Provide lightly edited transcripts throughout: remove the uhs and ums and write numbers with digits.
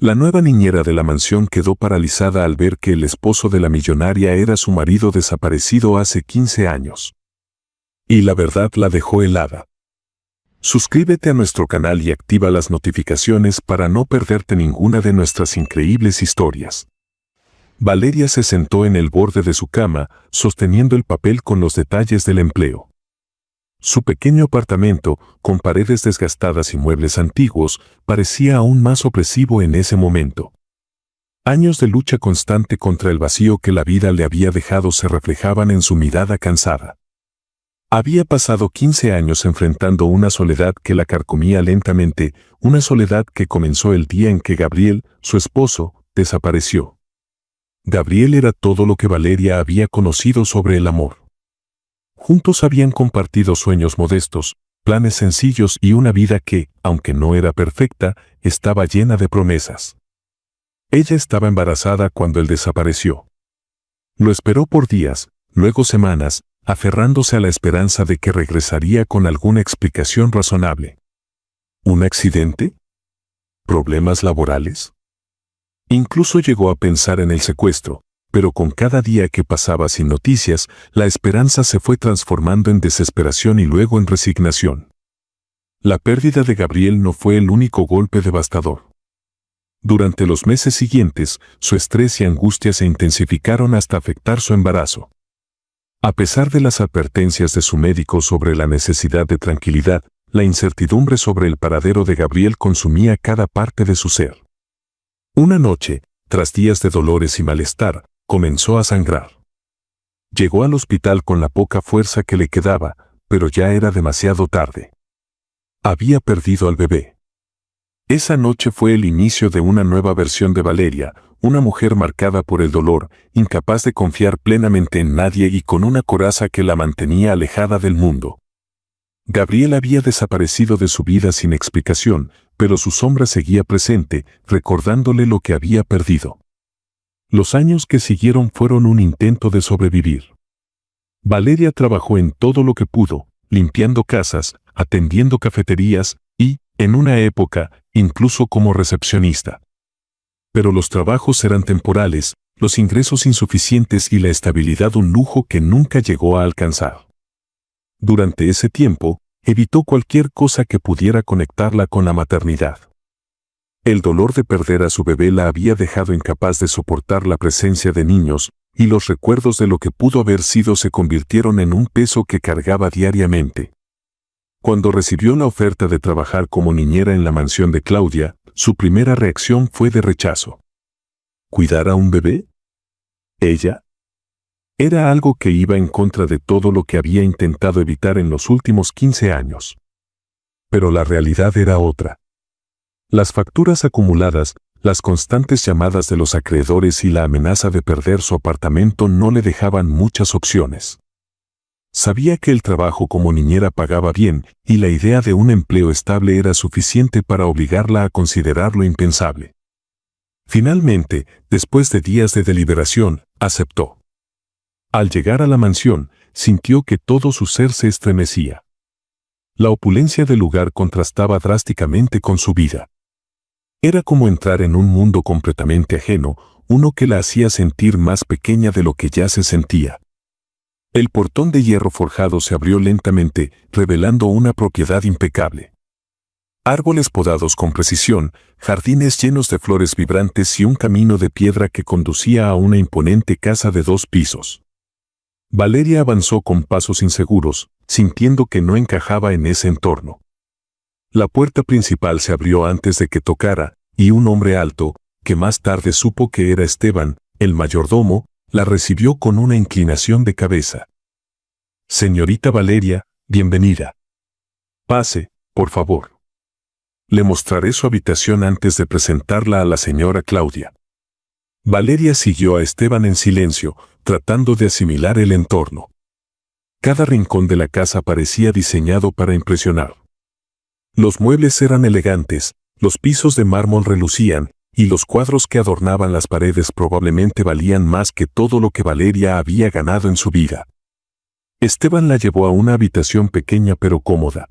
La nueva niñera de la mansión quedó paralizada al ver que el esposo de la millonaria era su marido desaparecido hace 15 años. Y la verdad la dejó helada. Suscríbete a nuestro canal y activa las notificaciones para no perderte ninguna de nuestras increíbles historias. Valeria se sentó en el borde de su cama, sosteniendo el papel con los detalles del empleo. Su pequeño apartamento, con paredes desgastadas y muebles antiguos, parecía aún más opresivo en ese momento. Años de lucha constante contra el vacío que la vida le había dejado se reflejaban en su mirada cansada. Había pasado 15 años enfrentando una soledad que la carcomía lentamente, una soledad que comenzó el día en que Gabriel, su esposo, desapareció. Gabriel era todo lo que Valeria había conocido sobre el amor. Juntos habían compartido sueños modestos, planes sencillos y una vida que, aunque no era perfecta, estaba llena de promesas. Ella estaba embarazada cuando él desapareció. Lo esperó por días, luego semanas, aferrándose a la esperanza de que regresaría con alguna explicación razonable. ¿Un accidente? ¿Problemas laborales? Incluso llegó a pensar en el secuestro, pero con cada día que pasaba sin noticias, la esperanza se fue transformando en desesperación y luego en resignación. La pérdida de Gabriel no fue el único golpe devastador. Durante los meses siguientes, su estrés y angustia se intensificaron hasta afectar su embarazo. A pesar de las advertencias de su médico sobre la necesidad de tranquilidad, la incertidumbre sobre el paradero de Gabriel consumía cada parte de su ser. Una noche, tras días de dolores y malestar, comenzó a sangrar. Llegó al hospital con la poca fuerza que le quedaba, pero ya era demasiado tarde. Había perdido al bebé. Esa noche fue el inicio de una nueva versión de Valeria, una mujer marcada por el dolor, incapaz de confiar plenamente en nadie y con una coraza que la mantenía alejada del mundo. Gabriel había desaparecido de su vida sin explicación, pero su sombra seguía presente, recordándole lo que había perdido. Los años que siguieron fueron un intento de sobrevivir. Valeria trabajó en todo lo que pudo, limpiando casas, atendiendo cafeterías y, en una época, incluso como recepcionista. Pero los trabajos eran temporales, los ingresos insuficientes y la estabilidad un lujo que nunca llegó a alcanzar. Durante ese tiempo, evitó cualquier cosa que pudiera conectarla con la maternidad. El dolor de perder a su bebé la había dejado incapaz de soportar la presencia de niños, y los recuerdos de lo que pudo haber sido se convirtieron en un peso que cargaba diariamente. Cuando recibió la oferta de trabajar como niñera en la mansión de Claudia, su primera reacción fue de rechazo. ¿Cuidar a un bebé? ¿Ella? Era algo que iba en contra de todo lo que había intentado evitar en los últimos 15 años. Pero la realidad era otra. Las facturas acumuladas, las constantes llamadas de los acreedores y la amenaza de perder su apartamento no le dejaban muchas opciones. Sabía que el trabajo como niñera pagaba bien y la idea de un empleo estable era suficiente para obligarla a considerar lo impensable. Finalmente, después de días de deliberación, aceptó. Al llegar a la mansión, sintió que todo su ser se estremecía. La opulencia del lugar contrastaba drásticamente con su vida. Era como entrar en un mundo completamente ajeno, uno que la hacía sentir más pequeña de lo que ya se sentía. El portón de hierro forjado se abrió lentamente, revelando una propiedad impecable. Árboles podados con precisión, jardines llenos de flores vibrantes y un camino de piedra que conducía a una imponente casa de 2 pisos. Valeria avanzó con pasos inseguros, sintiendo que no encajaba en ese entorno. La puerta principal se abrió antes de que tocara, y un hombre alto, que más tarde supo que era Esteban, el mayordomo, la recibió con una inclinación de cabeza. «Señorita Valeria, bienvenida. Pase, por favor. Le mostraré su habitación antes de presentarla a la señora Claudia». Valeria siguió a Esteban en silencio, tratando de asimilar el entorno. Cada rincón de la casa parecía diseñado para impresionar. Los muebles eran elegantes, los pisos de mármol relucían, y los cuadros que adornaban las paredes probablemente valían más que todo lo que Valeria había ganado en su vida. Esteban la llevó a una habitación pequeña pero cómoda.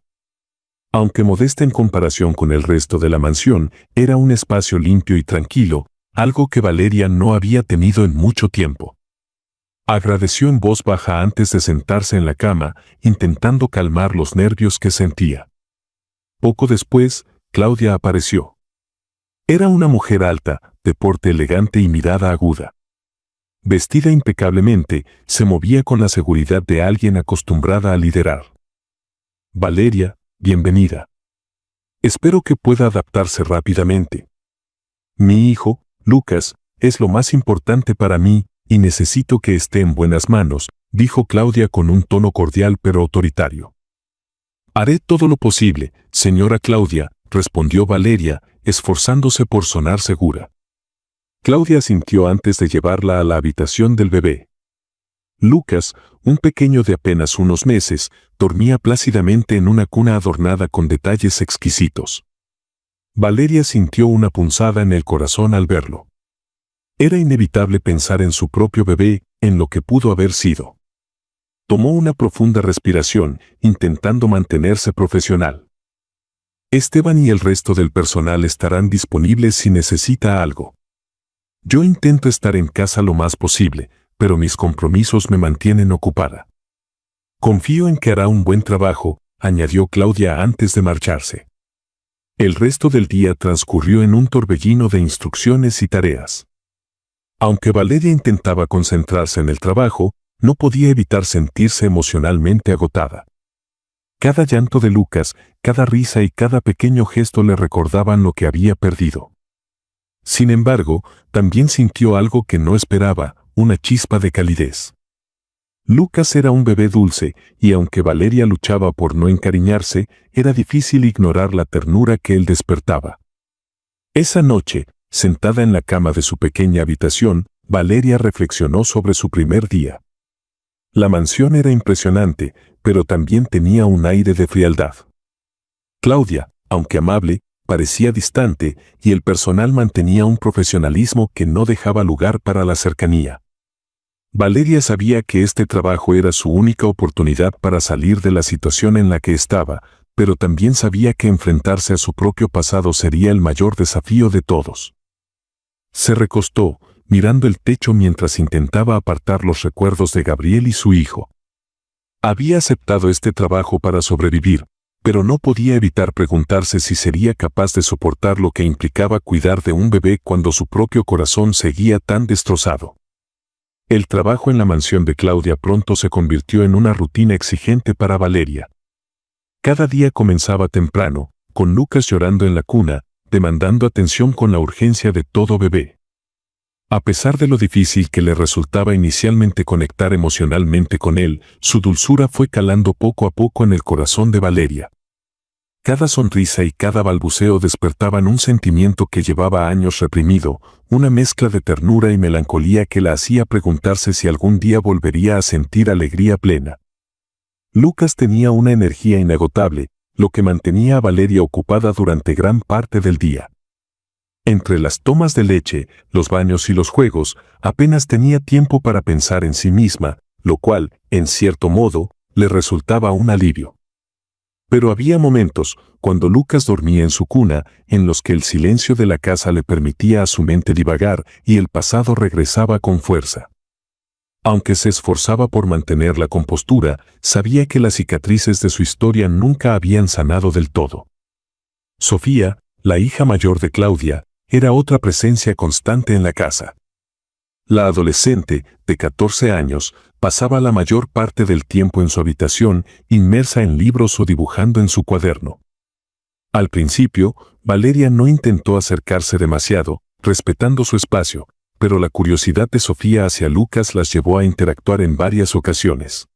Aunque modesta en comparación con el resto de la mansión, era un espacio limpio y tranquilo, algo que Valeria no había tenido en mucho tiempo. Agradeció en voz baja antes de sentarse en la cama, intentando calmar los nervios que sentía. Poco después, Claudia apareció. Era una mujer alta, de porte elegante y mirada aguda. Vestida impecablemente, se movía con la seguridad de alguien acostumbrada a liderar. Valeria, bienvenida. Espero que pueda adaptarse rápidamente. Mi hijo, Lucas, es lo más importante para mí, y necesito que esté en buenas manos, dijo Claudia con un tono cordial pero autoritario. Haré todo lo posible, señora Claudia, respondió Valeria, esforzándose por sonar segura. Claudia asintió antes de llevarla a la habitación del bebé. Lucas, un pequeño de apenas unos meses, dormía plácidamente en una cuna adornada con detalles exquisitos. Valeria sintió una punzada en el corazón al verlo. Era inevitable pensar en su propio bebé, en lo que pudo haber sido. Tomó una profunda respiración, intentando mantenerse profesional. Esteban y el resto del personal estarán disponibles si necesita algo. Yo intento estar en casa lo más posible, pero mis compromisos me mantienen ocupada. Confío en que hará un buen trabajo, añadió Claudia antes de marcharse. El resto del día transcurrió en un torbellino de instrucciones y tareas. Aunque Valeria intentaba concentrarse en el trabajo, no podía evitar sentirse emocionalmente agotada. Cada llanto de Lucas, cada risa y cada pequeño gesto le recordaban lo que había perdido. Sin embargo, también sintió algo que no esperaba, una chispa de calidez. Lucas era un bebé dulce, y aunque Valeria luchaba por no encariñarse, era difícil ignorar la ternura que él despertaba. Esa noche, sentada en la cama de su pequeña habitación, Valeria reflexionó sobre su primer día. La mansión era impresionante, pero también tenía un aire de frialdad. Claudia, aunque amable, parecía distante, y el personal mantenía un profesionalismo que no dejaba lugar para la cercanía. Valeria sabía que este trabajo era su única oportunidad para salir de la situación en la que estaba, pero también sabía que enfrentarse a su propio pasado sería el mayor desafío de todos. Se recostó, mirando el techo mientras intentaba apartar los recuerdos de Gabriel y su hijo. Había aceptado este trabajo para sobrevivir, pero no podía evitar preguntarse si sería capaz de soportar lo que implicaba cuidar de un bebé cuando su propio corazón seguía tan destrozado. El trabajo en la mansión de Claudia pronto se convirtió en una rutina exigente para Valeria. Cada día comenzaba temprano, con Lucas llorando en la cuna, demandando atención con la urgencia de todo bebé. A pesar de lo difícil que le resultaba inicialmente conectar emocionalmente con él, su dulzura fue calando poco a poco en el corazón de Valeria. Cada sonrisa y cada balbuceo despertaban un sentimiento que llevaba años reprimido, una mezcla de ternura y melancolía que la hacía preguntarse si algún día volvería a sentir alegría plena. Lucas tenía una energía inagotable, lo que mantenía a Valeria ocupada durante gran parte del día. Entre las tomas de leche, los baños y los juegos, apenas tenía tiempo para pensar en sí misma, lo cual, en cierto modo, le resultaba un alivio. Pero había momentos, cuando Lucas dormía en su cuna, en los que el silencio de la casa le permitía a su mente divagar y el pasado regresaba con fuerza. Aunque se esforzaba por mantener la compostura, sabía que las cicatrices de su historia nunca habían sanado del todo. Sofía, la hija mayor de Claudia, era otra presencia constante en la casa. La adolescente, de 14 años, pasaba la mayor parte del tiempo en su habitación, inmersa en libros o dibujando en su cuaderno. Al principio, Valeria no intentó acercarse demasiado, respetando su espacio, pero la curiosidad de Sofía hacia Lucas las llevó a interactuar en varias ocasiones.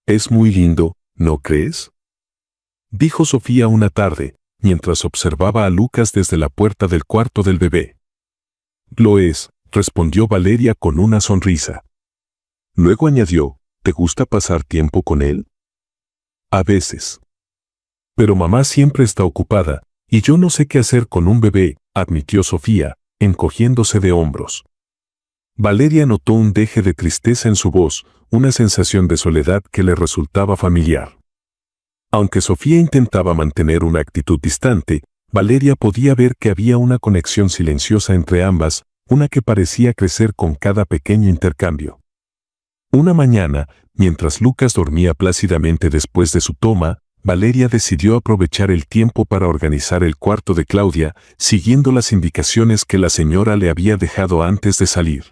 «Es muy lindo, ¿no crees?», dijo Sofía una tarde, mientras observaba a Lucas desde la puerta del cuarto del bebé. «Lo es», respondió Valeria con una sonrisa. Luego añadió, «¿Te gusta pasar tiempo con él?». «A veces. Pero mamá siempre está ocupada, y yo no sé qué hacer con un bebé», admitió Sofía, encogiéndose de hombros. Valeria notó un deje de tristeza en su voz, una sensación de soledad que le resultaba familiar. Aunque Sofía intentaba mantener una actitud distante, Valeria podía ver que había una conexión silenciosa entre ambas, una que parecía crecer con cada pequeño intercambio. Una mañana, mientras Lucas dormía plácidamente después de su toma, Valeria decidió aprovechar el tiempo para organizar el cuarto de Claudia, siguiendo las indicaciones que la señora le había dejado antes de salir.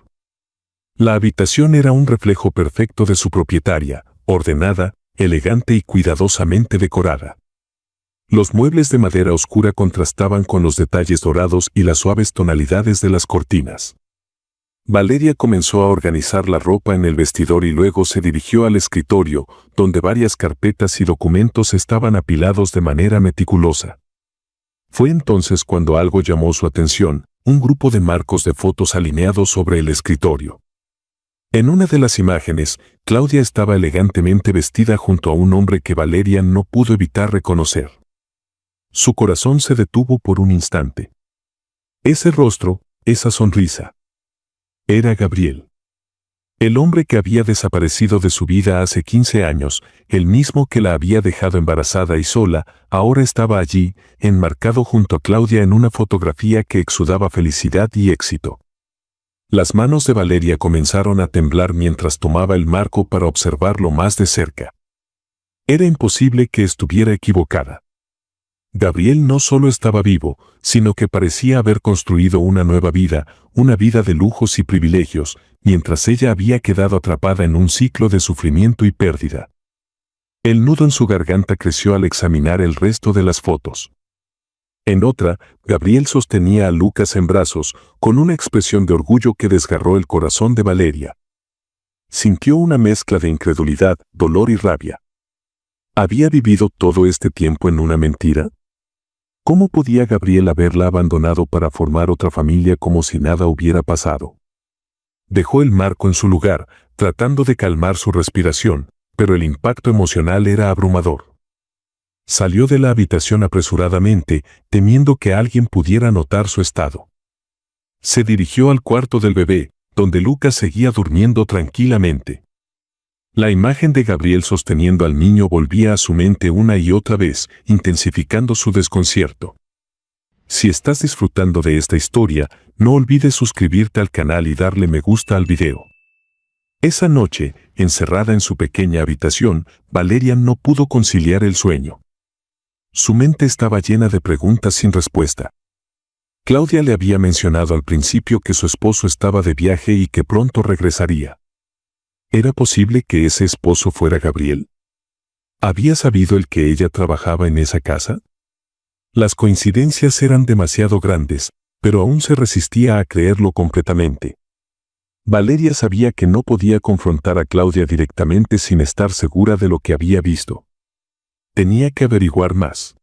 La habitación era un reflejo perfecto de su propietaria, ordenada, elegante y cuidadosamente decorada. Los muebles de madera oscura contrastaban con los detalles dorados y las suaves tonalidades de las cortinas. Valeria comenzó a organizar la ropa en el vestidor y luego se dirigió al escritorio, donde varias carpetas y documentos estaban apilados de manera meticulosa. Fue entonces cuando algo llamó su atención, un grupo de marcos de fotos alineados sobre el escritorio. En una de las imágenes, Claudia estaba elegantemente vestida junto a un hombre que Valeria no pudo evitar reconocer. Su corazón se detuvo por un instante. Ese rostro, esa sonrisa. Era Gabriel. El hombre que había desaparecido de su vida hace 15 años, el mismo que la había dejado embarazada y sola, ahora estaba allí, enmarcado junto a Claudia en una fotografía que exudaba felicidad y éxito. Las manos de Valeria comenzaron a temblar mientras tomaba el marco para observarlo más de cerca. Era imposible que estuviera equivocada. Gabriel no solo estaba vivo, sino que parecía haber construido una nueva vida, una vida de lujos y privilegios, mientras ella había quedado atrapada en un ciclo de sufrimiento y pérdida. El nudo en su garganta creció al examinar el resto de las fotos. En otra, Gabriel sostenía a Lucas en brazos, con una expresión de orgullo que desgarró el corazón de Valeria. Sintió una mezcla de incredulidad, dolor y rabia. ¿Había vivido todo este tiempo en una mentira? ¿Cómo podía Gabriel haberla abandonado para formar otra familia como si nada hubiera pasado? Dejó el marco en su lugar, tratando de calmar su respiración, pero el impacto emocional era abrumador. Salió de la habitación apresuradamente, temiendo que alguien pudiera notar su estado. Se dirigió al cuarto del bebé, donde Lucas seguía durmiendo tranquilamente. La imagen de Gabriel sosteniendo al niño volvía a su mente una y otra vez, intensificando su desconcierto. Si estás disfrutando de esta historia, no olvides suscribirte al canal y darle me gusta al video. Esa noche, encerrada en su pequeña habitación, Valeria no pudo conciliar el sueño. Su mente estaba llena de preguntas sin respuesta. Claudia le había mencionado al principio que su esposo estaba de viaje y que pronto regresaría. ¿Era posible que ese esposo fuera Gabriel? ¿Había sabido el que ella trabajaba en esa casa? Las coincidencias eran demasiado grandes, pero aún se resistía a creerlo completamente. Valeria sabía que no podía confrontar a Claudia directamente sin estar segura de lo que había visto. Tenía que averiguar más.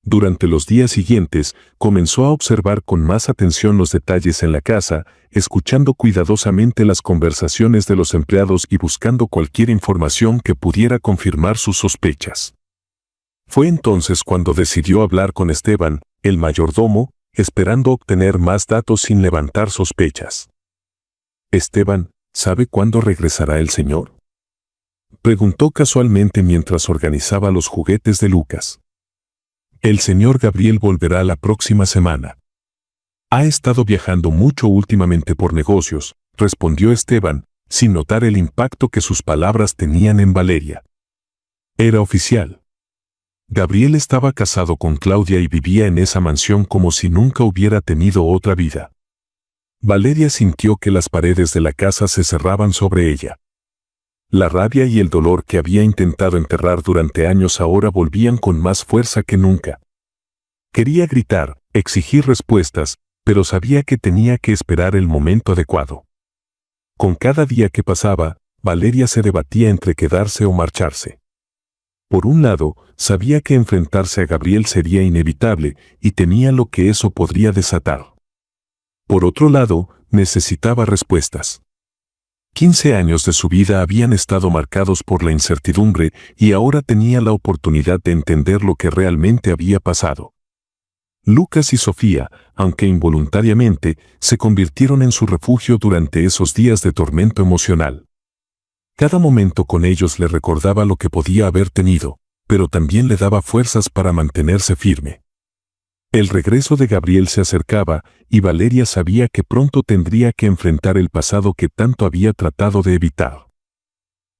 Durante los días siguientes, comenzó a observar con más atención los detalles en la casa, escuchando cuidadosamente las conversaciones de los empleados y buscando cualquier información que pudiera confirmar sus sospechas. Fue entonces cuando decidió hablar con Esteban, el mayordomo, esperando obtener más datos sin levantar sospechas. «Esteban, ¿sabe cuándo regresará el señor?», preguntó casualmente mientras organizaba los juguetes de Lucas. «El señor Gabriel volverá la próxima semana. Ha estado viajando mucho últimamente por negocios», respondió Esteban, sin notar el impacto que sus palabras tenían en Valeria. Era oficial. Gabriel estaba casado con Claudia y vivía en esa mansión como si nunca hubiera tenido otra vida. Valeria sintió que las paredes de la casa se cerraban sobre ella. La rabia y el dolor que había intentado enterrar durante años ahora volvían con más fuerza que nunca. Quería gritar, exigir respuestas, pero sabía que tenía que esperar el momento adecuado. Con cada día que pasaba, Valeria se debatía entre quedarse o marcharse. Por un lado, sabía que enfrentarse a Gabriel sería inevitable y temía lo que eso podría desatar. Por otro lado, necesitaba respuestas. 15 años de su vida habían estado marcados por la incertidumbre y ahora tenía la oportunidad de entender lo que realmente había pasado. Lucas y Sofía, aunque involuntariamente, se convirtieron en su refugio durante esos días de tormento emocional. Cada momento con ellos le recordaba lo que podía haber tenido, pero también le daba fuerzas para mantenerse firme. El regreso de Gabriel se acercaba y Valeria sabía que pronto tendría que enfrentar el pasado que tanto había tratado de evitar.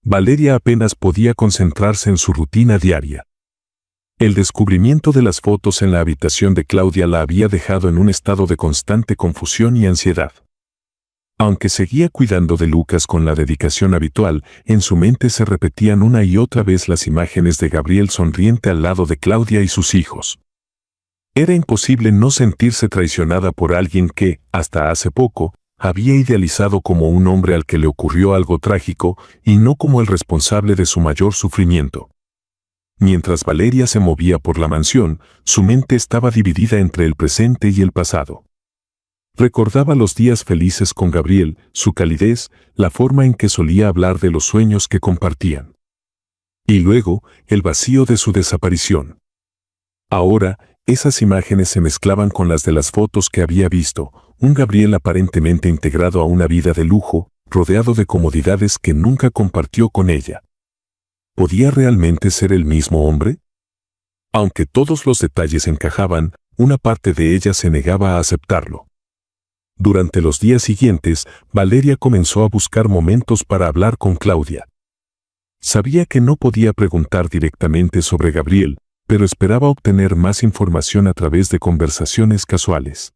Valeria apenas podía concentrarse en su rutina diaria. El descubrimiento de las fotos en la habitación de Claudia la había dejado en un estado de constante confusión y ansiedad. Aunque seguía cuidando de Lucas con la dedicación habitual, en su mente se repetían una y otra vez las imágenes de Gabriel sonriente al lado de Claudia y sus hijos. Era imposible no sentirse traicionada por alguien que, hasta hace poco, había idealizado como un hombre al que le ocurrió algo trágico y no como el responsable de su mayor sufrimiento. Mientras Valeria se movía por la mansión, su mente estaba dividida entre el presente y el pasado. Recordaba los días felices con Gabriel, su calidez, la forma en que solía hablar de los sueños que compartían. Y luego, el vacío de su desaparición. Ahora, esas imágenes se mezclaban con las de las fotos que había visto, un Gabriel aparentemente integrado a una vida de lujo, rodeado de comodidades que nunca compartió con ella. ¿Podía realmente ser el mismo hombre? Aunque todos los detalles encajaban, una parte de ella se negaba a aceptarlo. Durante los días siguientes, Valeria comenzó a buscar momentos para hablar con Claudia. Sabía que no podía preguntar directamente sobre Gabriel, pero esperaba obtener más información a través de conversaciones casuales.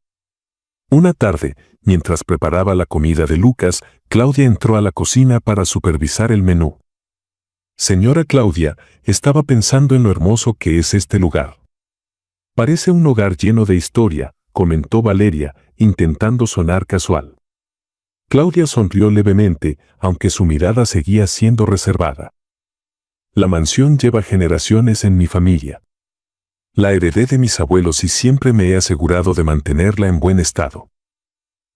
Una tarde, mientras preparaba la comida de Lucas, Claudia entró a la cocina para supervisar el menú. Señora Claudia, estaba pensando en lo hermoso que es este lugar. Parece un hogar lleno de historia, comentó Valeria, intentando sonar casual. Claudia sonrió levemente, aunque su mirada seguía siendo reservada. La mansión lleva generaciones en mi familia. La heredé de mis abuelos y siempre me he asegurado de mantenerla en buen estado.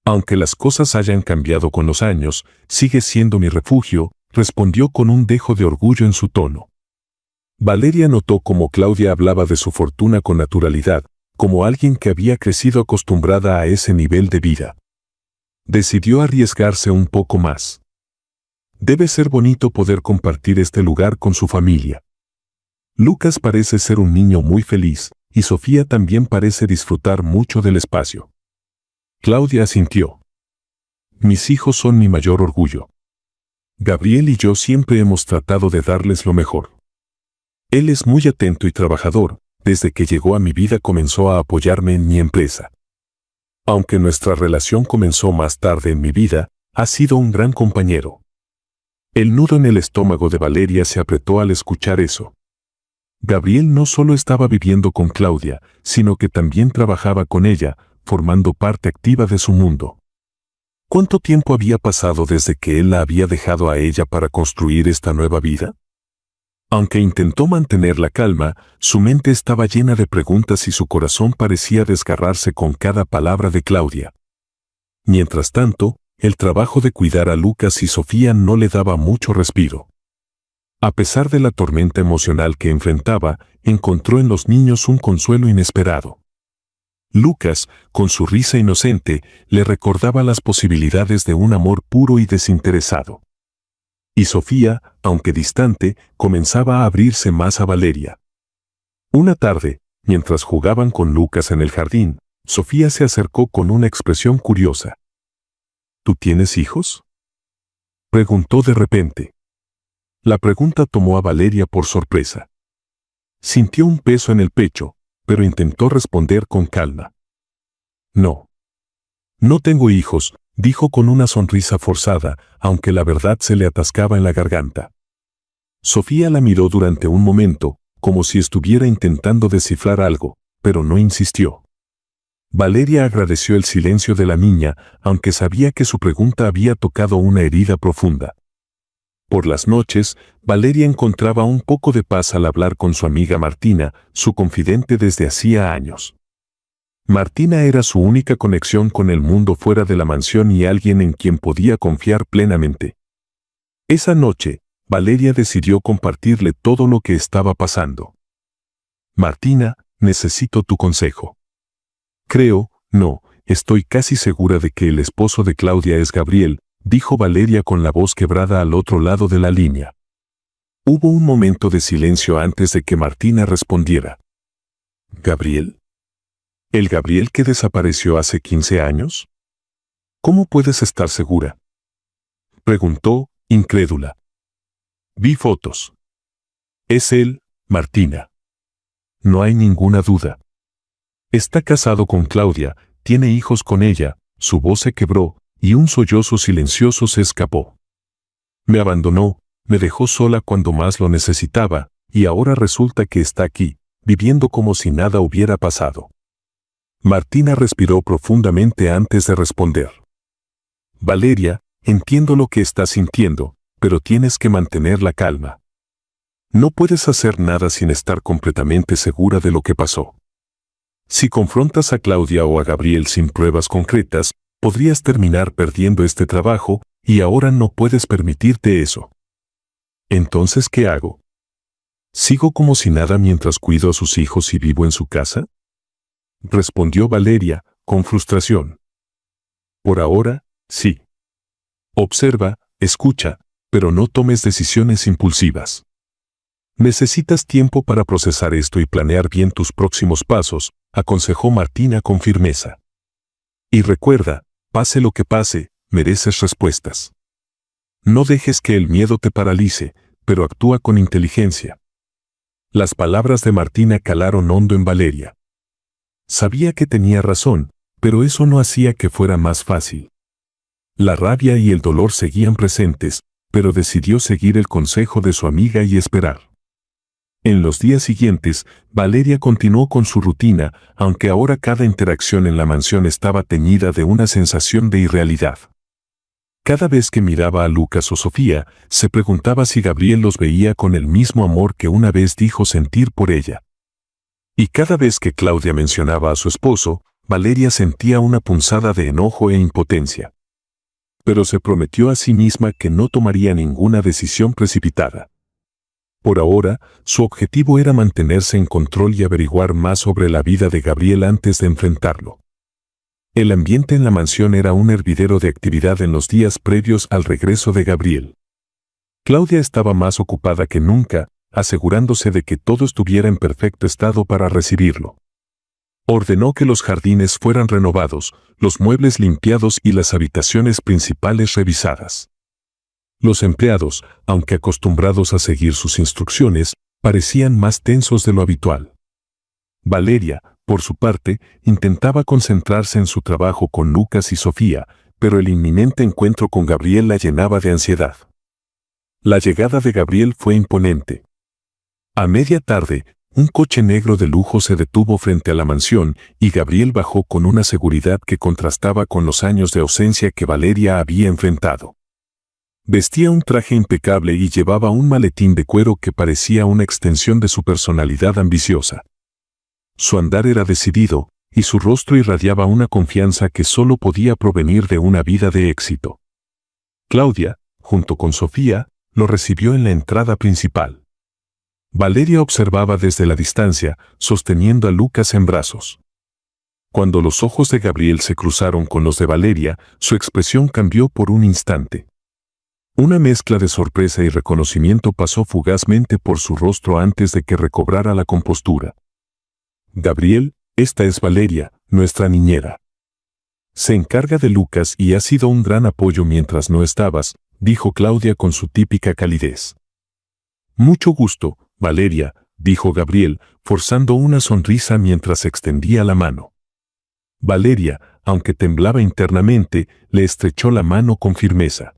Aunque las cosas hayan cambiado con los años, sigue siendo mi refugio, respondió con un dejo de orgullo en su tono. Valeria notó cómo Claudia hablaba de su fortuna con naturalidad, como alguien que había crecido acostumbrada a ese nivel de vida. Decidió arriesgarse un poco más. Debe ser bonito poder compartir este lugar con su familia. Lucas parece ser un niño muy feliz, y Sofía también parece disfrutar mucho del espacio. Claudia asintió. Mis hijos son mi mayor orgullo. Gabriel y yo siempre hemos tratado de darles lo mejor. Él es muy atento y trabajador. Desde que llegó a mi vida comenzó a apoyarme en mi empresa. Aunque nuestra relación comenzó más tarde en mi vida, ha sido un gran compañero. El nudo en el estómago de Valeria se apretó al escuchar eso. Gabriel no solo estaba viviendo con Claudia, sino que también trabajaba con ella, formando parte activa de su mundo. ¿Cuánto tiempo había pasado desde que él la había dejado a ella para construir esta nueva vida? Aunque intentó mantener la calma, su mente estaba llena de preguntas y su corazón parecía desgarrarse con cada palabra de Claudia. Mientras tanto, el trabajo de cuidar a Lucas y Sofía no le daba mucho respiro. A pesar de la tormenta emocional que enfrentaba, encontró en los niños un consuelo inesperado. Lucas, con su risa inocente, le recordaba las posibilidades de un amor puro y desinteresado. Y Sofía, aunque distante, comenzaba a abrirse más a Valeria. Una tarde, mientras jugaban con Lucas en el jardín, Sofía se acercó con una expresión curiosa. ¿Tú tienes hijos?, preguntó de repente. La pregunta tomó a Valeria por sorpresa. Sintió un peso en el pecho, pero intentó responder con calma. No. No tengo hijos, dijo con una sonrisa forzada, aunque la verdad se le atascaba en la garganta. Sofía la miró durante un momento, como si estuviera intentando descifrar algo, pero no insistió. Valeria agradeció el silencio de la niña, aunque sabía que su pregunta había tocado una herida profunda. Por las noches, Valeria encontraba un poco de paz al hablar con su amiga Martina, su confidente desde hacía años. Martina era su única conexión con el mundo fuera de la mansión y alguien en quien podía confiar plenamente. Esa noche, Valeria decidió compartirle todo lo que estaba pasando. Martina, necesito tu consejo. Estoy casi segura de que el esposo de Claudia es Gabriel, dijo Valeria con la voz quebrada al otro lado de la línea. Hubo un momento de silencio antes de que Martina respondiera. ¿Gabriel? ¿El Gabriel que desapareció hace 15 años? ¿Cómo puedes estar segura?, preguntó, incrédula. Vi fotos. Es él, Martina. No hay ninguna duda. Está casado con Claudia, tiene hijos con ella, su voz se quebró, y un sollozo silencioso se escapó. Me abandonó, me dejó sola cuando más lo necesitaba, y ahora resulta que está aquí, viviendo como si nada hubiera pasado. Martina respiró profundamente antes de responder. Valeria, entiendo lo que estás sintiendo, pero tienes que mantener la calma. No puedes hacer nada sin estar completamente segura de lo que pasó. Si confrontas a Claudia o a Gabriel sin pruebas concretas, podrías terminar perdiendo este trabajo, y ahora no puedes permitirte eso. ¿Entonces qué hago? ¿Sigo como si nada mientras cuido a sus hijos y vivo en su casa?, respondió Valeria, con frustración. Por ahora, sí. Observa, escucha, pero no tomes decisiones impulsivas. Necesitas tiempo para procesar esto y planear bien tus próximos pasos, aconsejó Martina con firmeza. Y recuerda, pase lo que pase, mereces respuestas. No dejes que el miedo te paralice, pero actúa con inteligencia. Las palabras de Martina calaron hondo en Valeria. Sabía que tenía razón, pero eso no hacía que fuera más fácil. La rabia y el dolor seguían presentes, pero decidió seguir el consejo de su amiga y esperar. En los días siguientes, Valeria continuó con su rutina, aunque ahora cada interacción en la mansión estaba teñida de una sensación de irrealidad. Cada vez que miraba a Lucas o Sofía, se preguntaba si Gabriel los veía con el mismo amor que una vez dijo sentir por ella. Y cada vez que Claudia mencionaba a su esposo, Valeria sentía una punzada de enojo e impotencia. Pero se prometió a sí misma que no tomaría ninguna decisión precipitada. Por ahora, su objetivo era mantenerse en control y averiguar más sobre la vida de Gabriel antes de enfrentarlo. El ambiente en la mansión era un hervidero de actividad en los días previos al regreso de Gabriel. Claudia estaba más ocupada que nunca, asegurándose de que todo estuviera en perfecto estado para recibirlo. Ordenó que los jardines fueran renovados, los muebles limpiados y las habitaciones principales revisadas. Los empleados, aunque acostumbrados a seguir sus instrucciones, parecían más tensos de lo habitual. Valeria, por su parte, intentaba concentrarse en su trabajo con Lucas y Sofía, pero el inminente encuentro con Gabriel la llenaba de ansiedad. La llegada de Gabriel fue imponente. A media tarde, un coche negro de lujo se detuvo frente a la mansión y Gabriel bajó con una seguridad que contrastaba con los años de ausencia que Valeria había enfrentado. Vestía un traje impecable y llevaba un maletín de cuero que parecía una extensión de su personalidad ambiciosa. Su andar era decidido, y su rostro irradiaba una confianza que solo podía provenir de una vida de éxito. Claudia, junto con Sofía, lo recibió en la entrada principal. Valeria observaba desde la distancia, sosteniendo a Lucas en brazos. Cuando los ojos de Gabriel se cruzaron con los de Valeria, su expresión cambió por un instante. Una mezcla de sorpresa y reconocimiento pasó fugazmente por su rostro antes de que recobrara la compostura. Gabriel, esta es Valeria, nuestra niñera. Se encarga de Lucas y ha sido un gran apoyo mientras no estabas, dijo Claudia con su típica calidez. Mucho gusto, Valeria, dijo Gabriel, forzando una sonrisa mientras extendía la mano. Valeria, aunque temblaba internamente, le estrechó la mano con firmeza.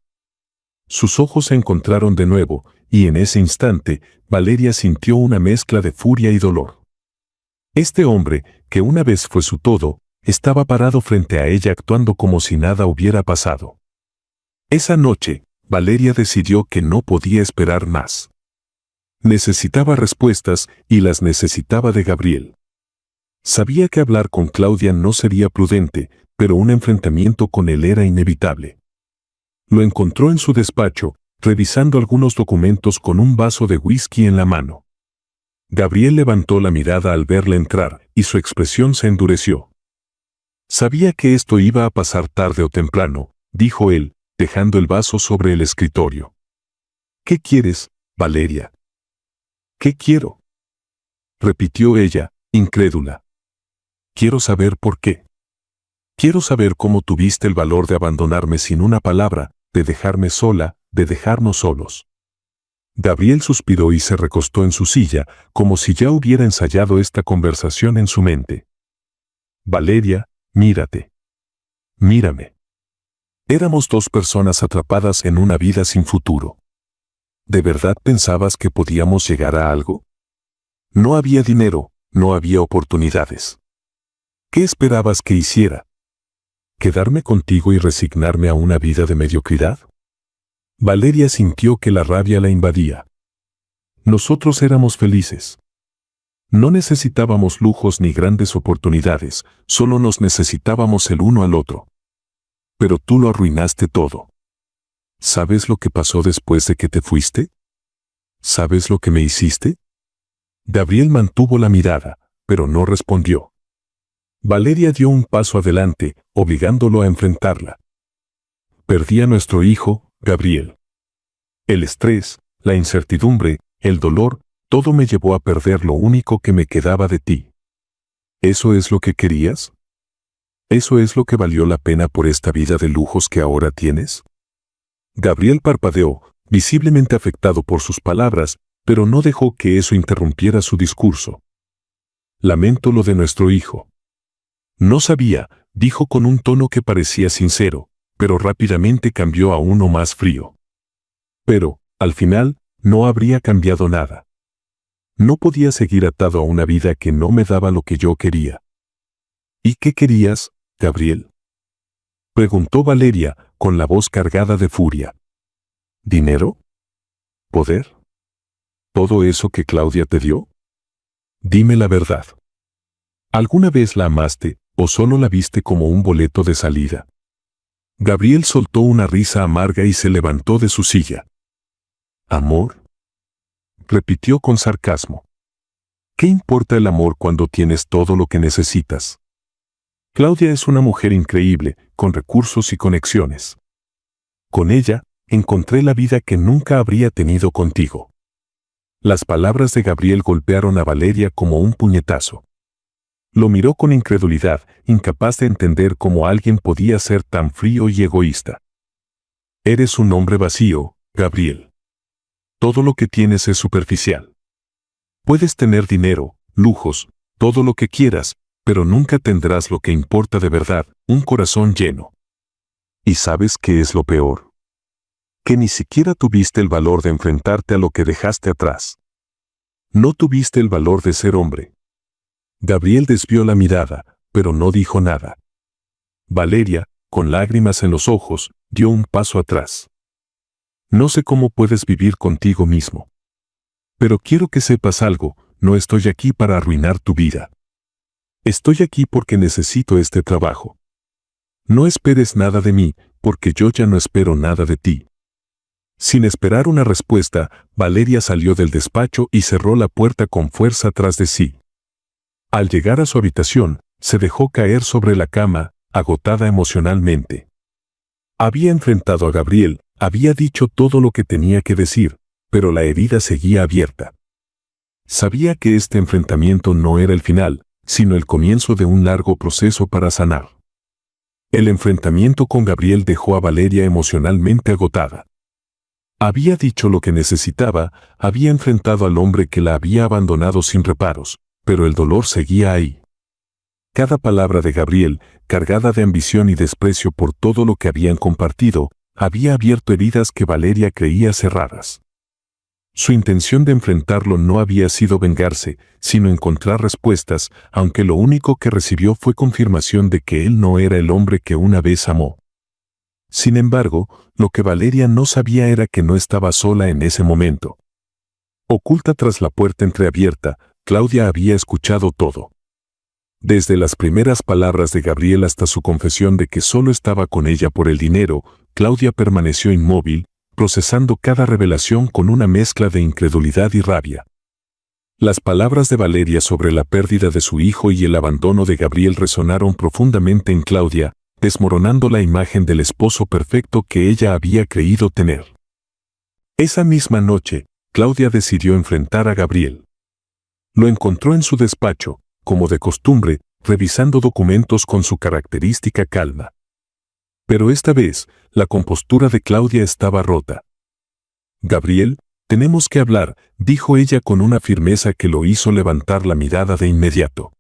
Sus ojos se encontraron de nuevo, y en ese instante, Valeria sintió una mezcla de furia y dolor. Este hombre, que una vez fue su todo, estaba parado frente a ella actuando como si nada hubiera pasado. Esa noche, Valeria decidió que no podía esperar más. Necesitaba respuestas, y las necesitaba de Gabriel. Sabía que hablar con Claudia no sería prudente, pero un enfrentamiento con él era inevitable. Lo encontró en su despacho, revisando algunos documentos con un vaso de whisky en la mano. Gabriel levantó la mirada al verle entrar, y su expresión se endureció. Sabía que esto iba a pasar tarde o temprano, dijo él, dejando el vaso sobre el escritorio. ¿Qué quieres, Valeria?, ¿Qué quiero?, repitió ella, incrédula. Quiero saber por qué. Quiero saber cómo tuviste el valor de abandonarme sin una palabra, de dejarme sola, de dejarnos solos. Gabriel suspiró y se recostó en su silla, como si ya hubiera ensayado esta conversación en su mente. Valeria, mírate. Mírame. Éramos dos personas atrapadas en una vida sin futuro. ¿De verdad pensabas que podíamos llegar a algo? No había dinero, no había oportunidades. ¿Qué esperabas que hiciera? ¿Quedarme contigo y resignarme a una vida de mediocridad? Valeria sintió que la rabia la invadía. Nosotros éramos felices. No necesitábamos lujos ni grandes oportunidades, solo nos necesitábamos el uno al otro. Pero tú lo arruinaste todo. ¿Sabes lo que pasó después de que te fuiste? ¿Sabes lo que me hiciste? Gabriel mantuvo la mirada, pero no respondió. Valeria dio un paso adelante, obligándolo a enfrentarla. Perdí a nuestro hijo, Gabriel. El estrés, la incertidumbre, el dolor, todo me llevó a perder lo único que me quedaba de ti. ¿Eso es lo que querías? ¿Eso es lo que valió la pena por esta vida de lujos que ahora tienes? Gabriel parpadeó, visiblemente afectado por sus palabras, pero no dejó que eso interrumpiera su discurso. Lamento lo de nuestro hijo. No sabía, dijo con un tono que parecía sincero, pero rápidamente cambió a uno más frío. Pero, al final, no habría cambiado nada. No podía seguir atado a una vida que no me daba lo que yo quería. ¿Y qué querías, Gabriel?, preguntó Valeria, con la voz cargada de furia. ¿Dinero? ¿Poder? ¿Todo eso que Claudia te dio? Dime la verdad. ¿Alguna vez la amaste, o solo la viste como un boleto de salida? Gabriel soltó una risa amarga y se levantó de su silla. ¿Amor?, repitió con sarcasmo. ¿Qué importa el amor cuando tienes todo lo que necesitas? Claudia es una mujer increíble, con recursos y conexiones. Con ella, encontré la vida que nunca habría tenido contigo. Las palabras de Gabriel golpearon a Valeria como un puñetazo. Lo miró con incredulidad, incapaz de entender cómo alguien podía ser tan frío y egoísta. Eres un hombre vacío, Gabriel. Todo lo que tienes es superficial. Puedes tener dinero, lujos, todo lo que quieras, pero nunca tendrás lo que importa de verdad, un corazón lleno. ¿Y sabes qué es lo peor? Que ni siquiera tuviste el valor de enfrentarte a lo que dejaste atrás. No tuviste el valor de ser hombre. Gabriel desvió la mirada, pero no dijo nada. Valeria, con lágrimas en los ojos, dio un paso atrás. No sé cómo puedes vivir contigo mismo. Pero quiero que sepas algo, no estoy aquí para arruinar tu vida. Estoy aquí porque necesito este trabajo. No esperes nada de mí, porque yo ya no espero nada de ti. Sin esperar una respuesta, Valeria salió del despacho y cerró la puerta con fuerza tras de sí. Al llegar a su habitación, se dejó caer sobre la cama, agotada emocionalmente. Había enfrentado a Gabriel, había dicho todo lo que tenía que decir, pero la herida seguía abierta. Sabía que este enfrentamiento no era el final, sino el comienzo de un largo proceso para sanar. El enfrentamiento con Gabriel dejó a Valeria emocionalmente agotada. Había dicho lo que necesitaba, había enfrentado al hombre que la había abandonado sin reparos, pero el dolor seguía ahí. Cada palabra de Gabriel, cargada de ambición y desprecio por todo lo que habían compartido, había abierto heridas que Valeria creía cerradas. Su intención de enfrentarlo no había sido vengarse, sino encontrar respuestas, aunque lo único que recibió fue confirmación de que él no era el hombre que una vez amó. Sin embargo, lo que Valeria no sabía era que no estaba sola en ese momento. Oculta tras la puerta entreabierta, Claudia había escuchado todo. Desde las primeras palabras de Gabriel hasta su confesión de que solo estaba con ella por el dinero, Claudia permaneció inmóvil, procesando cada revelación con una mezcla de incredulidad y rabia. Las palabras de Valeria sobre la pérdida de su hijo y el abandono de Gabriel resonaron profundamente en Claudia, desmoronando la imagen del esposo perfecto que ella había creído tener. Esa misma noche, Claudia decidió enfrentar a Gabriel. Lo encontró en su despacho, como de costumbre, revisando documentos con su característica calma. Pero esta vez, la compostura de Claudia estaba rota. «Gabriel, tenemos que hablar», dijo ella con una firmeza que lo hizo levantar la mirada de inmediato.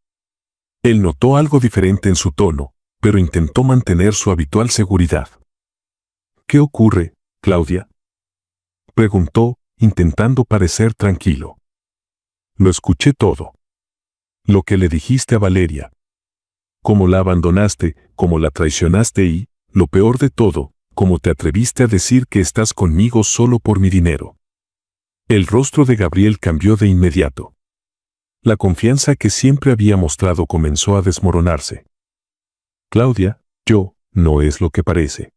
Él notó algo diferente en su tono, pero intentó mantener su habitual seguridad. «¿Qué ocurre, Claudia?», preguntó, intentando parecer tranquilo. «Lo escuché todo. Lo que le dijiste a Valeria. Cómo la abandonaste, cómo la traicionaste y, lo peor de todo, cómo te atreviste a decir que estás conmigo solo por mi dinero». El rostro de Gabriel cambió de inmediato. La confianza que siempre había mostrado comenzó a desmoronarse. «Claudia, no es lo que parece.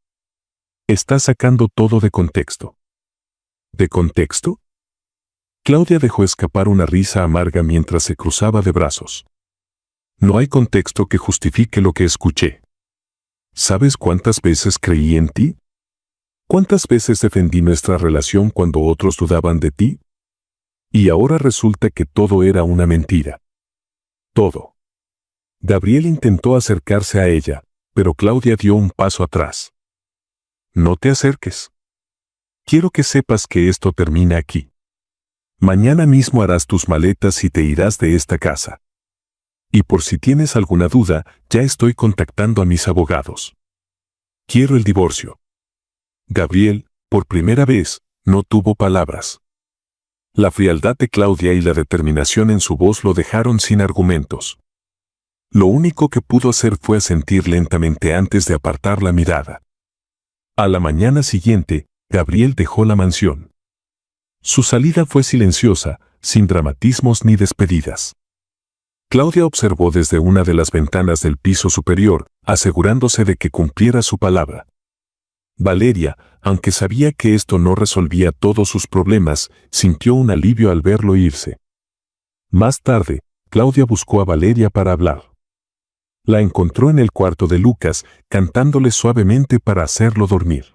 Estás sacando todo de contexto». ¿De contexto? Claudia dejó escapar una risa amarga mientras se cruzaba de brazos. «No hay contexto que justifique lo que escuché. ¿Sabes cuántas veces creí en ti? ¿Cuántas veces defendí nuestra relación cuando otros dudaban de ti? Y ahora resulta que todo era una mentira. Todo». Gabriel intentó acercarse a ella, pero Claudia dio un paso atrás. «No te acerques. Quiero que sepas que esto termina aquí. Mañana mismo harás tus maletas y te irás de esta casa. Y por si tienes alguna duda, ya estoy contactando a mis abogados. Quiero el divorcio». Gabriel, por primera vez, no tuvo palabras. La frialdad de Claudia y la determinación en su voz lo dejaron sin argumentos. Lo único que pudo hacer fue asentir lentamente antes de apartar la mirada. A la mañana siguiente, Gabriel dejó la mansión. Su salida fue silenciosa, sin dramatismos ni despedidas. Claudia observó desde una de las ventanas del piso superior, asegurándose de que cumpliera su palabra. Valeria, aunque sabía que esto no resolvía todos sus problemas, sintió un alivio al verlo irse. Más tarde, Claudia buscó a Valeria para hablar. La encontró en el cuarto de Lucas, cantándole suavemente para hacerlo dormir.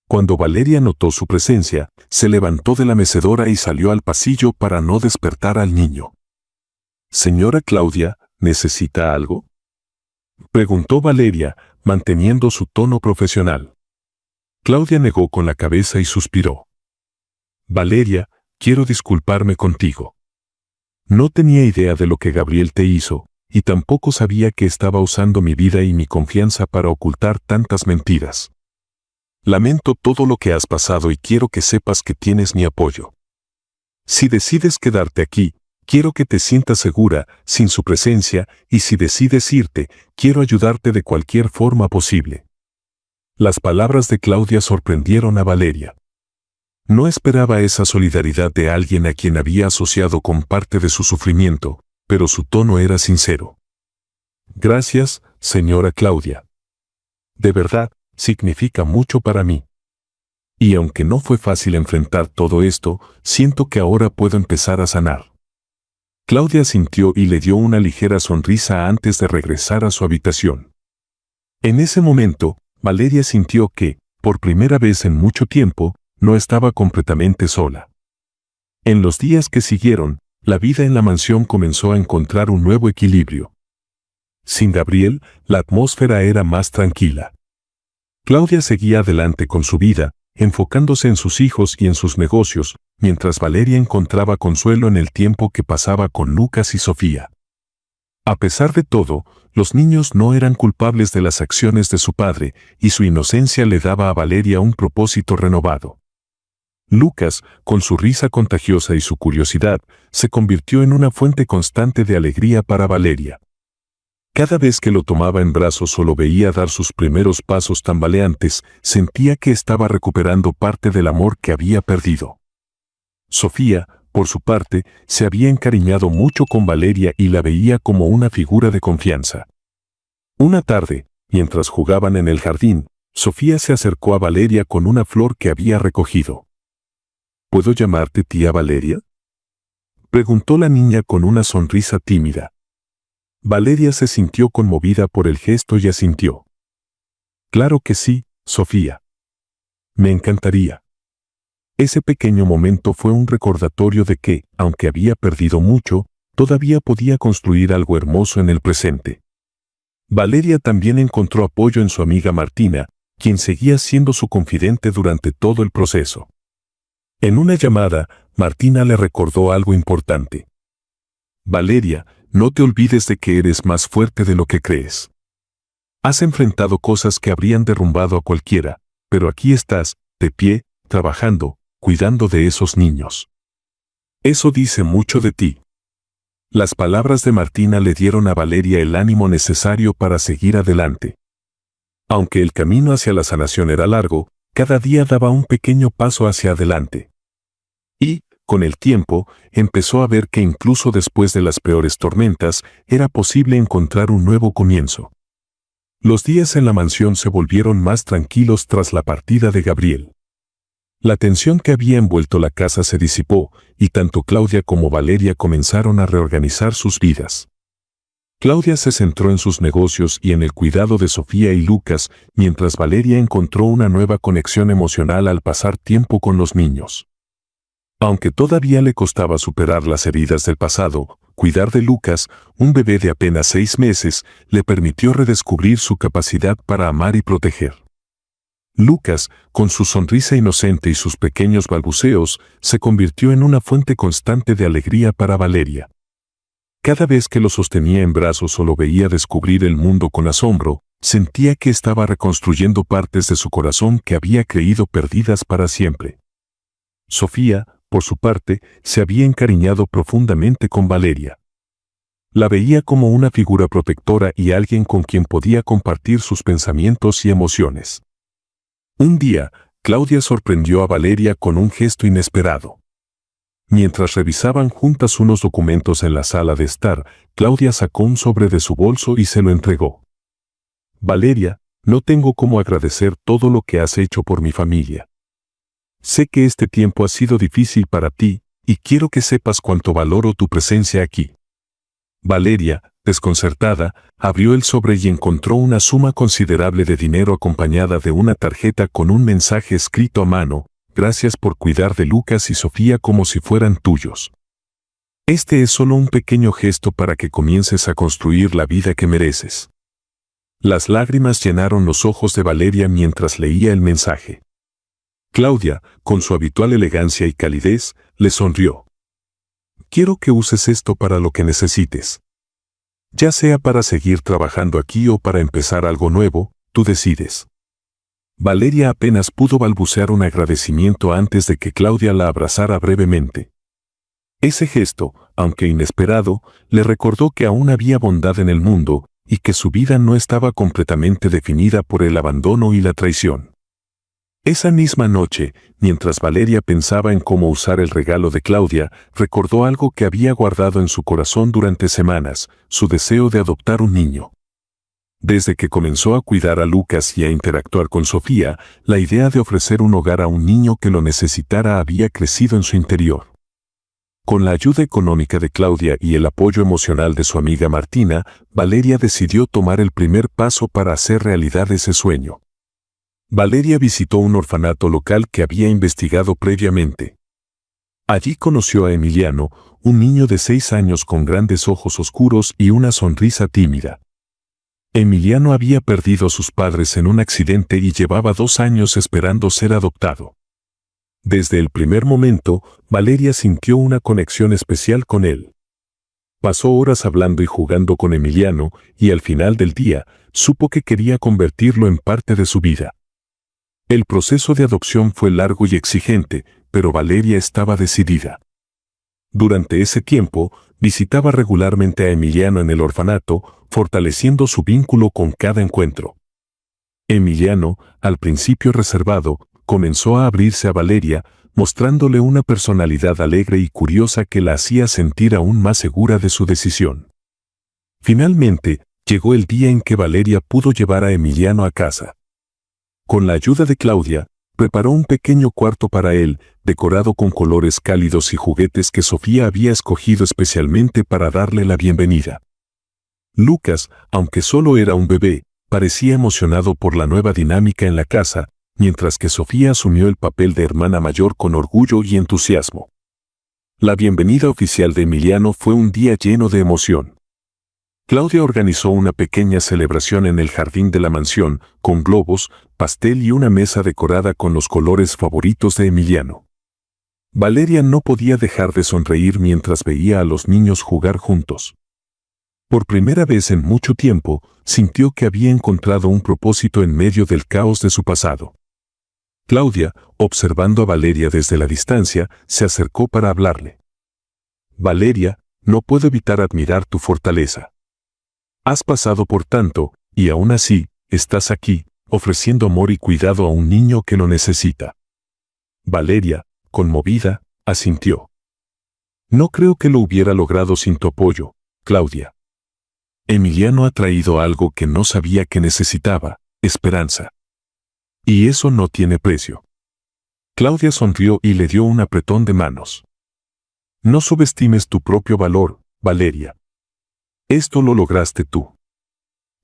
Cuando Valeria notó su presencia, se levantó de la mecedora y salió al pasillo para no despertar al niño. «Señora Claudia, ¿necesita algo?», preguntó Valeria, manteniendo su tono profesional. Claudia negó con la cabeza y suspiró. «Valeria, quiero disculparme contigo. No tenía idea de lo que Gabriel te hizo, y tampoco sabía que estaba usando mi vida y mi confianza para ocultar tantas mentiras. Lamento todo lo que has pasado y quiero que sepas que tienes mi apoyo. Si decides quedarte aquí, quiero que te sientas segura, sin su presencia, y si decides irte, quiero ayudarte de cualquier forma posible». Las palabras de Claudia sorprendieron a Valeria. No esperaba esa solidaridad de alguien a quien había asociado con parte de su sufrimiento, pero su tono era sincero. «Gracias, señora Claudia. De verdad, significa mucho para mí. Y aunque no fue fácil enfrentar todo esto, siento que ahora puedo empezar a sanar». Claudia asintió y le dio una ligera sonrisa antes de regresar a su habitación. En ese momento, Valeria sintió que, por primera vez en mucho tiempo, no estaba completamente sola. En los días que siguieron, la vida en la mansión comenzó a encontrar un nuevo equilibrio. Sin Gabriel, la atmósfera era más tranquila. Claudia seguía adelante con su vida, enfocándose en sus hijos y en sus negocios, mientras Valeria encontraba consuelo en el tiempo que pasaba con Lucas y Sofía. A pesar de todo, los niños no eran culpables de las acciones de su padre, y su inocencia le daba a Valeria un propósito renovado. Lucas, con su risa contagiosa y su curiosidad, se convirtió en una fuente constante de alegría para Valeria. Cada vez que lo tomaba en brazos o lo veía dar sus primeros pasos tambaleantes, sentía que estaba recuperando parte del amor que había perdido. Sofía, por su parte, se había encariñado mucho con Valeria y la veía como una figura de confianza. Una tarde, mientras jugaban en el jardín, Sofía se acercó a Valeria con una flor que había recogido. «¿Puedo llamarte tía Valeria?», preguntó la niña con una sonrisa tímida. Valeria se sintió conmovida por el gesto y asintió. «Claro que sí, Sofía. Me encantaría». Ese pequeño momento fue un recordatorio de que, aunque había perdido mucho, todavía podía construir algo hermoso en el presente. Valeria también encontró apoyo en su amiga Martina, quien seguía siendo su confidente durante todo el proceso. En una llamada, Martina le recordó algo importante. Valeria, no te olvides de que eres más fuerte de lo que crees. Has enfrentado cosas que habrían derrumbado a cualquiera, pero aquí estás, de pie, trabajando, cuidando de esos niños. Eso dice mucho de ti. Las palabras de Martina le dieron a Valeria el ánimo necesario para seguir adelante. Aunque el camino hacia la sanación era largo, cada día daba un pequeño paso hacia adelante. Y, con el tiempo, empezó a ver que incluso después de las peores tormentas, era posible encontrar un nuevo comienzo. Los días en la mansión se volvieron más tranquilos tras la partida de Gabriel. La tensión que había envuelto la casa se disipó, y tanto Claudia como Valeria comenzaron a reorganizar sus vidas. Claudia se centró en sus negocios y en el cuidado de Sofía y Lucas, mientras Valeria encontró una nueva conexión emocional al pasar tiempo con los niños. Aunque todavía le costaba superar las heridas del pasado, cuidar de Lucas, un bebé de apenas 6 meses, le permitió redescubrir su capacidad para amar y proteger. Lucas, con su sonrisa inocente y sus pequeños balbuceos, se convirtió en una fuente constante de alegría para Valeria. Cada vez que lo sostenía en brazos o lo veía descubrir el mundo con asombro, sentía que estaba reconstruyendo partes de su corazón que había creído perdidas para siempre. Sofía, por su parte, se había encariñado profundamente con Valeria. La veía como una figura protectora y alguien con quien podía compartir sus pensamientos y emociones. Un día, Claudia sorprendió a Valeria con un gesto inesperado. Mientras revisaban juntas unos documentos en la sala de estar, Claudia sacó un sobre de su bolso y se lo entregó. Valeria, no tengo cómo agradecer todo lo que has hecho por mi familia. Sé que este tiempo ha sido difícil para ti, y quiero que sepas cuánto valoro tu presencia aquí. Valeria, desconcertada, abrió el sobre y encontró una suma considerable de dinero acompañada de una tarjeta con un mensaje escrito a mano: gracias por cuidar de Lucas y Sofía como si fueran tuyos. Este es solo un pequeño gesto para que comiences a construir la vida que mereces. Las lágrimas llenaron los ojos de Valeria mientras leía el mensaje. Claudia, con su habitual elegancia y calidez, le sonrió. Quiero que uses esto para lo que necesites. Ya sea para seguir trabajando aquí o para empezar algo nuevo, tú decides. Valeria apenas pudo balbucear un agradecimiento antes de que Claudia la abrazara brevemente. Ese gesto, aunque inesperado, le recordó que aún había bondad en el mundo y que su vida no estaba completamente definida por el abandono y la traición. Esa misma noche, mientras Valeria pensaba en cómo usar el regalo de Claudia, recordó algo que había guardado en su corazón durante semanas: su deseo de adoptar un niño. Desde que comenzó a cuidar a Lucas y a interactuar con Sofía, la idea de ofrecer un hogar a un niño que lo necesitara había crecido en su interior. Con la ayuda económica de Claudia y el apoyo emocional de su amiga Martina, Valeria decidió tomar el primer paso para hacer realidad ese sueño. Valeria visitó un orfanato local que había investigado previamente. Allí conoció a Emiliano, un niño de 6 años con grandes ojos oscuros y una sonrisa tímida. Emiliano había perdido a sus padres en un accidente y llevaba 2 años esperando ser adoptado. Desde el primer momento, Valeria sintió una conexión especial con él. Pasó horas hablando y jugando con Emiliano, y al final del día, supo que quería convertirlo en parte de su vida. El proceso de adopción fue largo y exigente, pero Valeria estaba decidida. Durante ese tiempo, visitaba regularmente a Emiliano en el orfanato, fortaleciendo su vínculo con cada encuentro. Emiliano, al principio reservado, comenzó a abrirse a Valeria, mostrándole una personalidad alegre y curiosa que la hacía sentir aún más segura de su decisión. Finalmente, llegó el día en que Valeria pudo llevar a Emiliano a casa. Con la ayuda de Claudia, preparó un pequeño cuarto para él, decorado con colores cálidos y juguetes que Sofía había escogido especialmente para darle la bienvenida. Lucas, aunque solo era un bebé, parecía emocionado por la nueva dinámica en la casa, mientras que Sofía asumió el papel de hermana mayor con orgullo y entusiasmo. La bienvenida oficial de Emiliano fue un día lleno de emoción. Claudia organizó una pequeña celebración en el jardín de la mansión, con globos, pastel y una mesa decorada con los colores favoritos de Emiliano. Valeria no podía dejar de sonreír mientras veía a los niños jugar juntos. Por primera vez en mucho tiempo, sintió que había encontrado un propósito en medio del caos de su pasado. Claudia, observando a Valeria desde la distancia, se acercó para hablarle. Valeria, no puedo evitar admirar tu fortaleza. Has pasado por tanto, y aún así, estás aquí, ofreciendo amor y cuidado a un niño que lo necesita. Valeria, conmovida, asintió. No creo que lo hubiera logrado sin tu apoyo, Claudia. Emiliano ha traído algo que no sabía que necesitaba, esperanza. Y eso no tiene precio. Claudia sonrió y le dio un apretón de manos. No subestimes tu propio valor, Valeria. Esto lo lograste tú.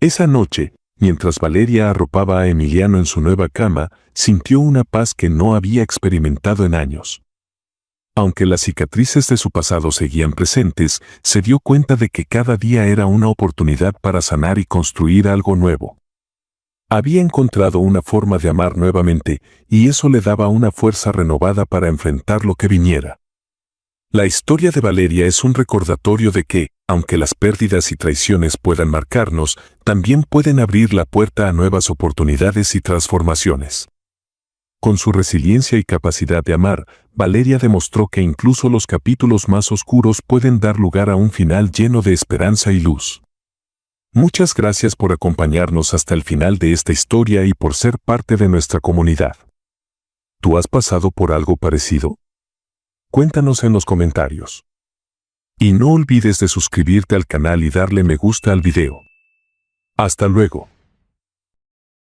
Esa noche, mientras Valeria arropaba a Emiliano en su nueva cama, sintió una paz que no había experimentado en años. Aunque las cicatrices de su pasado seguían presentes, se dio cuenta de que cada día era una oportunidad para sanar y construir algo nuevo. Había encontrado una forma de amar nuevamente, y eso le daba una fuerza renovada para enfrentar lo que viniera. La historia de Valeria es un recordatorio de que, aunque las pérdidas y traiciones puedan marcarnos, también pueden abrir la puerta a nuevas oportunidades y transformaciones. Con su resiliencia y capacidad de amar, Valeria demostró que incluso los capítulos más oscuros pueden dar lugar a un final lleno de esperanza y luz. Muchas gracias por acompañarnos hasta el final de esta historia y por ser parte de nuestra comunidad. ¿Tú has pasado por algo parecido? Cuéntanos en los comentarios. Y no olvides de suscribirte al canal y darle me gusta al video. Hasta luego.